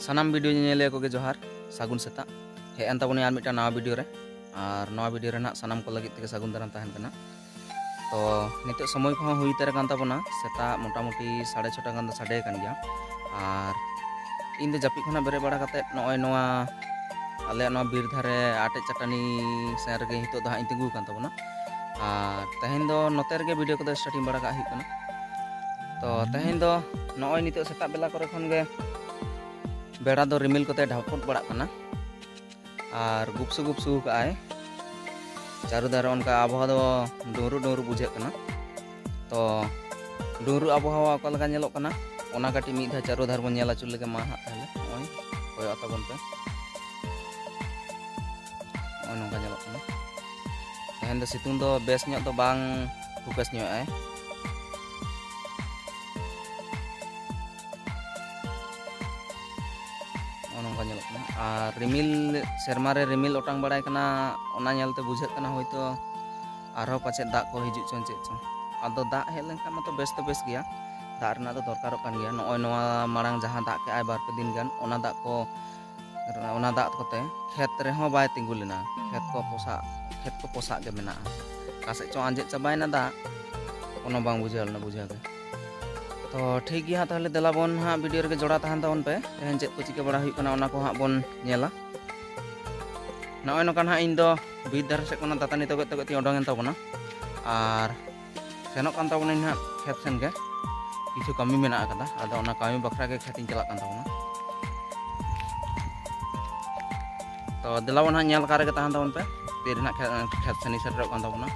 सानाम video नेले को जोहार सागुन सेता हेन तबनी आर मिटा नवा वीडियो रे और नवा वीडियो रे ना सानाम को लगित के सागुन दाराम तहन कना। तो नित समय को हुई तेरे कान तबना सेता मोटामुटी 6:30 गान साडे कान गया और इन दे जापी खना बेरे बड़ा कते नय नवा आले नवा बीर धारे आटे चटानी सेर गे हितो दा इन तिंगु कान तबना और तहन दो नोते रे वीडियो को स्टार्टिंग बड़ा का हिकना। तो तहन दो नय नितो सेता बेला करे खन गे बेड़ा दो रिमिल कोते ढापट बड़ा कना और गुपसु गुपसु काए चारू दारे उनका आबहावा दो डोरू डोरू बुझे कना। तो डोरू आबहावा ओका लगा नेलो कना ओना काटी मिद धा चारू धार बन नेला चुल लगे मा हाथ ताले ओय कोय आता बन पे ओय नोका नेलो कना। तहन दो सितुंग दो बेस ᱧᱚᱜ दो बांग फोकस ᱧᱚᱜ आए और रिमिल सेरमा रे रिमिल ओटांग बड़ाय कना ओना नेलते बुझे कना होयतो आरो पाचे दाग को हिजु चोन चेक चोन आदो दाग हे लेनखा मतो बेस गया दाग रना दो दरकारो कान गया नय नवा मारांग जहां दाग के आय बार पे दिन गान ओना दाग कोते खेत रे हो बाय तिंगु लेना खेत को पोसा के मेना कासे चो आंजे चबायना दाग कोनो बांग बुझालना बुझा के। तो ठीक गया ताहले देला बन हाँ वीडियो रे जोड़ा तहन ताबन पे तेहन चेक को चिके बड़ा हुई कना ओना को हाँ बन नेला नय नोकान हाँ इन दो बीर धार से कोना दातानी तगत ती ओडोंगेन ताबना और सेनोक कान ताबना इन हाँ खेत सेन गे किछु कमी मेना आकदा आदो ओना कमी बखरा के खेतिन चला कान ताबना। तो देला बन हाँ नेल कारे के तहन ताबन पे तेरना खेत सेनी सेटरो कान ताबना।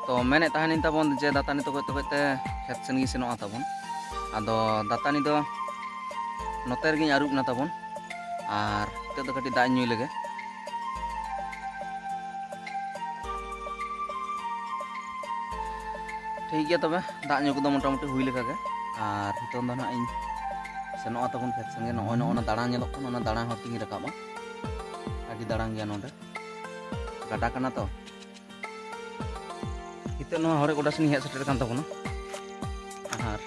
तो मेने तहन इन ताबन जे दातानी तगत खेत सेन गी सेनोआ ताबन आदो दातानी दो नोते रेगिन आरुबना ताबन और ते दो कटी दाग ᱧᱩᱭ लगे। ठीक गया तबे दाग ᱧᱩ को मोटामुटी हुई लेका गे और हितों दो ना इन सेनोआ ताबन खेत संगे नय नय दाड़ा नेलोक कन ओना दाड़ा हतिंग रकाबा आदि दाड़ां गया नोडे गाडा कना। तो हितो नो हरे गोडा सनी हेज सेटर कान ताबना और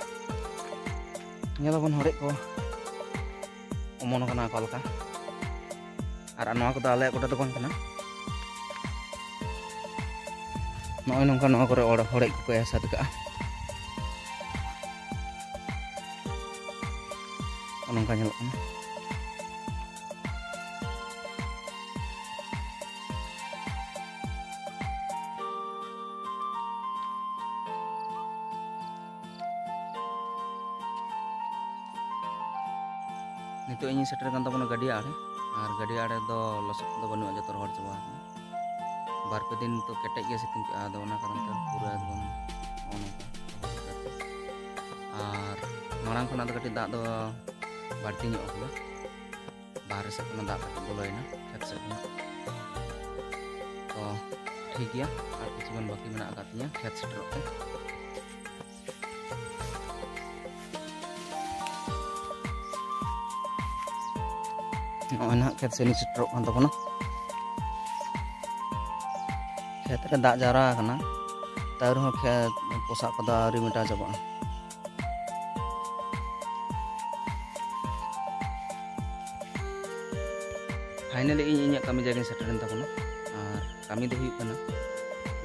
नेलाबन हरे को ओमन कना कलका और नवा को आले गोटा दो कना नय नंका नवा करे हरे को एसाद का नंका नेलो कना। नितो इन सेटर कान ताबना गाड़ी आड़े और गाड़ी आड़े दो लसक दो बनु जतो हर चबा बार पे दिन तो केटे के सितुंग के आदो ओना कारण ते पूरा एकदम ओनका और मारांग खना दो कटी दाग दो बाड़ती ᱧᱚᱜ होला बाहर से कोना दाग बोलोयना खेत से। तो ठीक गया और कुछ बन बाकी मेना आकातिया खेत सेटर पे नय ना खेत सेनी सेटर कान ताबना खेत रे दाग जारा कना तार हो खेत पोसा को दारी मिटा जाबा। फाइनली इन कमी जगह सेटरन ताबना और कमी दो हुई कना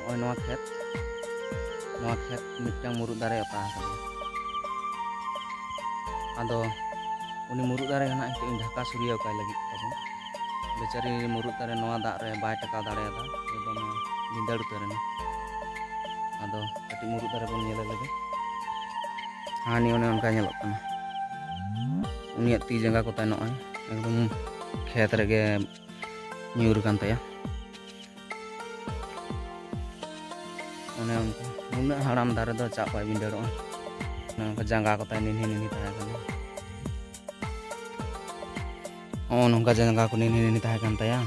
नय नवा खेत मिटांग मुरुद दारे अता आदो उनी मुरुद दारे हना हितो इन ढाका सुरिया काय लगी ताबन बेचारी मुरुद दारे नवा दाग रे बाय टका दाड़ेदा एकदम निंदाड़ उतारना आदो कटी मुरुद दारे बन नेले लगे हानि ओने उनका नेलोक कना उनिया ती जंगा को तायनो आय एकदम खेत रेगे ᱧᱩᱨ कान ताया ओने उनका उना हराम दारे दो चाप बाय बिंडरो उनका जंगा को ताय निनी ताय कना नौका जंगा को निनी ताय कान ताया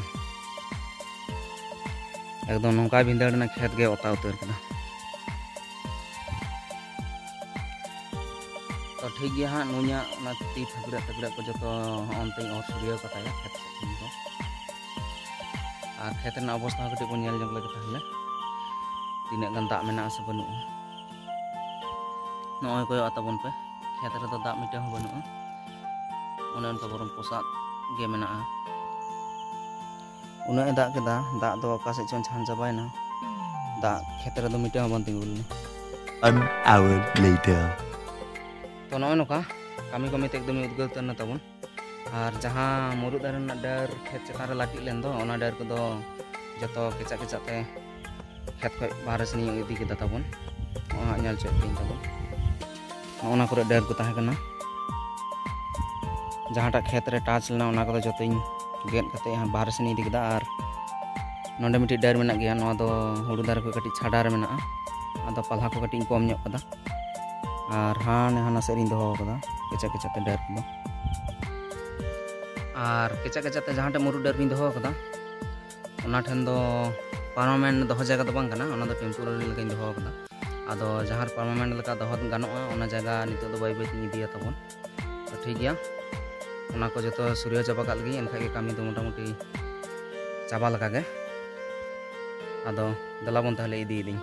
एकदम नौका भिंदड़ना खेत गे ओता उतर कना। तो ठीक गया हाँ नुया ती फगड़ा को जो अंत और सूर्य कताया खेत से को और खेत अवस्था कटी बन जंग लगे ताहले तीन गान दाग मेना से बनू नय कोय ताबन पे खेत रे दाग मिटे हो बनू ᱚᱱᱮ ᱚᱱᱠᱟ ᱵᱚᱨᱚᱝ ᱯᱚᱥᱟᱜ ᱜᱮ ᱢᱮᱱᱟᱜᱼᱟ ᱩᱱᱟᱹᱜ ᱮ ᱫᱟᱜ ᱠᱮᱫᱟ ᱫᱟᱜ ᱫᱚ ᱚᱠᱟ ᱥᱮᱫ ᱪᱚᱝ ᱪᱷᱟᱱ ᱪᱟᱵᱟᱭᱮᱱᱟ ᱫᱟᱜ ᱠᱷᱮᱛ ᱨᱮᱫᱚ ᱢᱤᱫᱴᱟᱝ ᱦᱚᱸ ᱵᱟᱝ ᱛᱤᱸᱜᱩ ᱞᱮᱱᱟ 1 hour later. तो नॉय नौका कमी कमी ते एकदम उद्गार उतारना तबन और जहाँ मुरुद दारे रना डार खेत चेतान रे लाटी लेन दो ओना डार को जतो केचा केचा ते खेत खय बाहर से नियो इदी केदा तबन ओना ñal चेक दिन तबन ओना करे डार को ताहे कना जहाँटा खेत रे टाच लेना ओना को जतोኝ गेट कते बाहर से इदी केदा और नोंडे मिटी डार मेना गया नोआ दो हुड़ू दारे को कटी छाडा रे मेना आदो पल्हा को कटी कम ñok kada और हाने हाना सेरिन दो कदा केचा केचा ते डार को और केचा केचा ते जहाँटा मुरु डार बिन दो कदा ओना ठेन दो परमानेंट दो जगह दो बांग कना ओना दो टेम्पोरारी लगा दो कदा आदो जहाँ परमानेंट लगा दो गानोआ ओना जगह नितो दो बाय बाय तिन इदिया तबन तो ठीक गया ओना को जतो सूर्य चाबा का लगी एनखा के कामी दो मोटामुटी चाबा लगा गे आदो दला बन ताहले इदी इदिं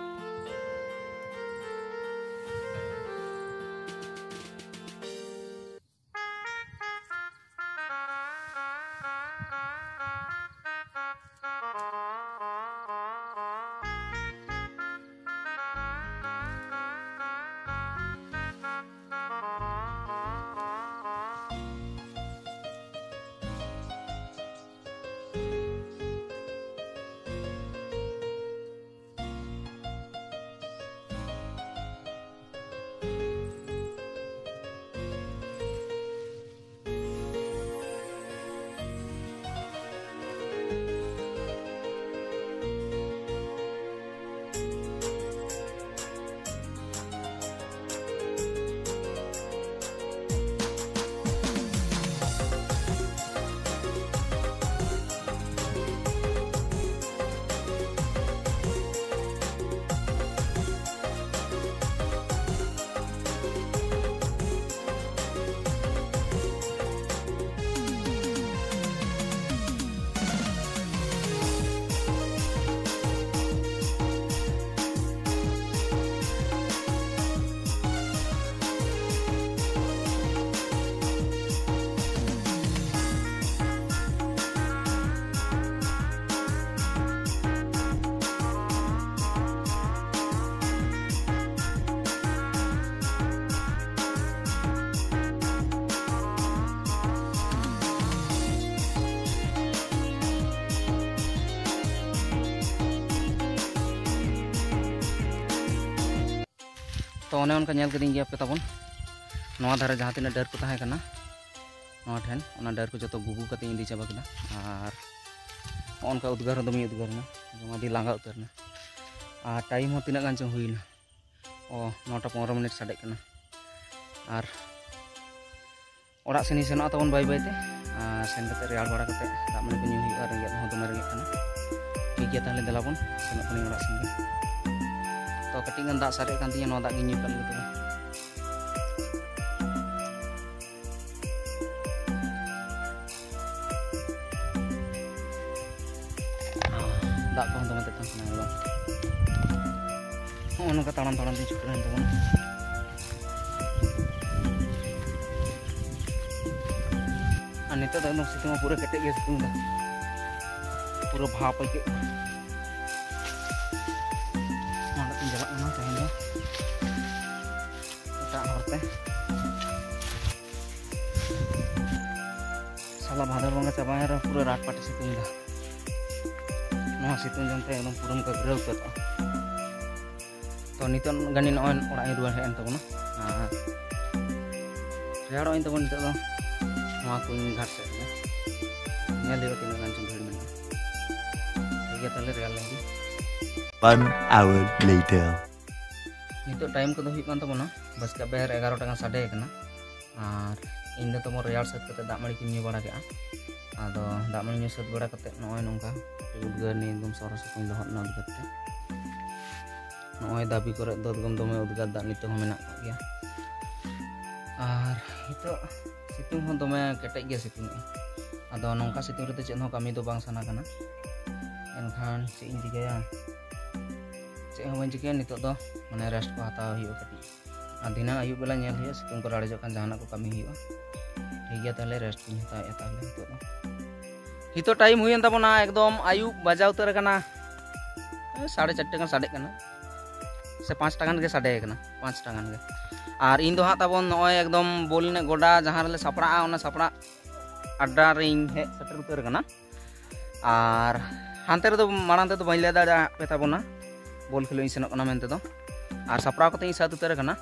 तो ओने उनका नेल कदिंग गया पे तबन नवा धारे जहाँ तीन डार को ताहे कना नवा ठेन ओना डार को जतो गुगु कते इदी चाबा केदा और उनका उद्गार दमी उद्गारना जमादी लांगा उतरना और टाइम हो तीना गान चो हुईना ओ 9:15 मिनट साडे कना और ओड़ा सेनी सेनो तबन बाय बाय ते सेन कते रेयाल बाड़ा कते दाग मने को ᱧᱩ हुई और रेंगे हो दमे रेंगे कना ठीक गया ताहले देलाबन सेनो कनी ओड़ा सेन तो कटिंग दाग सारे कान तिया नो दाग ᱧᱩ कल तो दाग को दमे ते तान ना नौका ताड़ाम ताड़ाम दिन छुट्टी रहन तबन और नितो तो एकदम सितुंग पूरा केटे गे सितुंग दा पूरा भाप के माना तीन जला ना तहन दो एटा हरते साला भादर बंगा चाबाय रे पूरा रात पाटे सितुंग दा नोआ सितुंग जनते एकदम पूरा का ग्रह करता तो नितो गानी नॉन ओड़ा रुआ हेन तबना रेयाड़ो इन तबन नितो दो नोआ को घाट से नेल हो तीन गान भीड़ में ठीक है ताले रेयाल लगी 1 hour later. नितो टाइम को हुई कान तबना बस का बेर 11 टाका साडे कना और इन दो तमो रेयाड़ सेट कते दाग मड़ी की न्यू बड़ा के आदो दाग मड़ी न्यू सेट बड़ा कते नॉय नोंका उद्गार नि एकदम सरस को लहत ना उद्गारते नॉय दाबी करे दो एकदम दमे उद्गार दाग नितो मेना गया और हितो सितुंग हो दमे केटे गया सितुंग आदो नोंका सितुंग रे चेन हो कमी दो बांग साना कना एनखान चे इन दिगया चे हो बन चिके नितो दो माने रेस्ट को हताव हियो कटी आ दिना आयु बेला नेल हियो सितुंग को राड़े जो कान जहाना को कमी हियो ठीक है ताले रेस्ट को हताया ताले हितो टाइम हुई तबना एकदम आयुब बजाव उतर कना 4:30 गान साडे कना से 5 टागान के साडे कना 5 टागान के और इन दो हाँ तबन नय एकदम बोल ने गोडा जहाँ रे सापड़ा ओना सापड़ा अड्डा रिंग हे सेटर उतर कना और हानते रे माड़ांग ते बाई ले दाड़ा पे तबना बोल खेलो इन सेनक कना मेनते दो और सापड़ा कते इन साथ उतर कना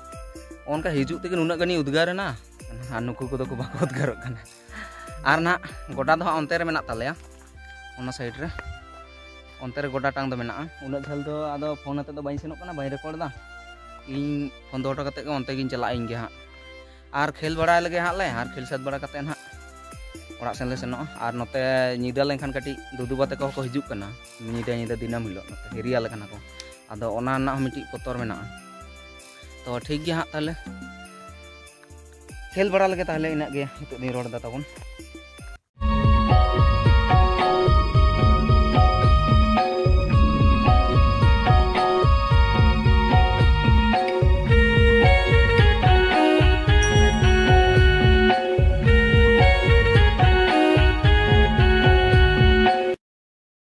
उनका हिजुक ते नुना गनी उद्गार ना और नुकु को को बाको उद्गार कना और ना गोडा दो अंते रे मेना तालेया ओना साइड रे अंते रे गोडा टांग दो मेना उना झल दो आदो फोन अते दो बाई सेनक कना बाई रिकॉर्ड दा इन फोन दो कते के अंते गिन चला इंगे हां और खेल बड़ा लगे हां ले और खेल साथ बड़ा कते ना ओड़ा सेन ले सेनो और नते निदा लेनखान कटी दुदु बाते को हिजुक कना निदा दिनम हिलो नते हेरिया लेकना को आदो ओना ना मिटी पतर मेना तो ठीक गया हाँ ताले खेल बड़ा लगे ताले इना गे हितो दिन रोड दा तबन।